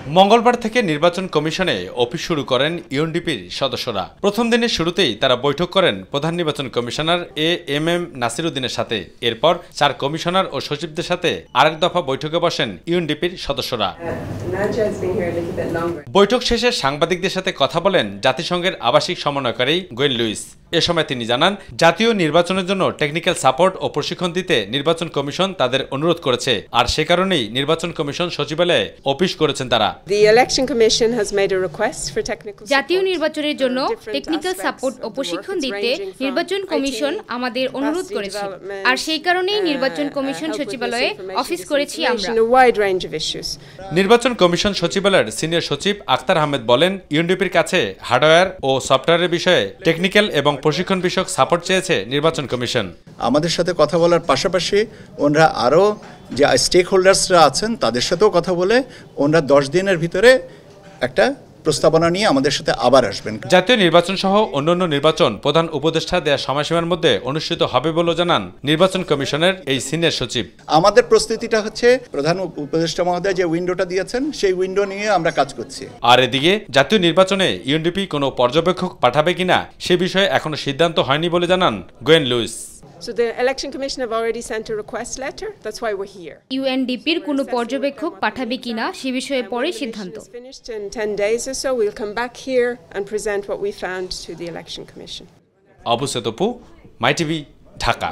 মঙ্গলবার থেকে নির্বাচন কমিশনে অফিস শুরু করেন ইউএনডিপির সদস্যরা। প্রথম দিনের শুরুতেই তারা বৈঠক করেন প্রধান নির্বাচন কমিশনার এএমএম নাসির উদ্দিনের সাথে। এরপর 4 কমিশনার ও সচিবদের সাথে আরেক দফা বৈঠকে বসেন ইউএনডিপির সদস্যরা। বৈঠক শেষে সাংবাদিকদের সাথে কথা বলেন জাতিসংঘের আবাসিক সমন্বয়কারী গোয়েন লুইস। এ সময় তিনি জানান, জাতীয় নির্বাচনের জন্য টেকনিক্যাল সাপোর্ট ও প্রশিক্ষণ দিতে নির্বাচন কমিশন তাদের অনুরোধ করেছে, আর সে কারণেই নির্বাচন কমিশন সচিবালয়ে অফিস করেছেন তারা। জাতীয় নির্বাচনের জন্য টেকনিক্যাল সাপোর্ট ও প্রশিক্ষণ দিতে নির্বাচন কমিশন আমাদের অনুরোধ করেছে, আর সেই কারণেই নির্বাচন কমিশন সচিবালয়ে অফিস করেছি আমরা। নির্বাচন কমিশন সচিবালয়ের সিনিয়র সচিব আখতার আহমেদ বলেন, ইউএনডিপির কাছে হার্ডওয়্যার ও সফটওয়্যারের বিষয়ে টেকনিক্যাল এবং প্রশিক্ষণ বিষয়ক সাপোর্ট চেয়েছে নির্বাচন কমিশন। আমাদের সাথে কথা বলার পাশাপাশি ওনারা আরও যে স্টেক হোল্ডার্সরা আছেন তাদের সাথেও কথা বলে ওনারা 10 দিনের ভিতরে একটা প্রস্তাবনা নিয়ে আমাদের সাথে আবার আসবেন। জাতীয় নির্বাচন সহ অন্যান্য নির্বাচন প্রধান উপদেষ্টা দেয়া সময়সীমার মধ্যে অনুষ্ঠিত হবে বলে জানান নির্বাচন কমিশনের এই সিনিয়র সচিব। আমাদের প্রস্তুতিটা হচ্ছে প্রধান উপদেষ্টা মহোদয় যে উইন্ডোটা দিয়েছেন সেই উইন্ডো নিয়ে আমরা কাজ করছি। আর এদিকে জাতীয় নির্বাচনে ইউএনডিপি কোনো পর্যবেক্ষক পাঠাবে কিনা সে বিষয়ে এখনো সিদ্ধান্ত হয়নি বলে জানান গোয়েন লুইস। ইউএনডিপির কোনো পর্যবেক্ষক পাঠাবে কিনা সে বিষয়ে পরে সিদ্ধান্ত। অবু সেতপু, মাই টিভি, ঢাকা।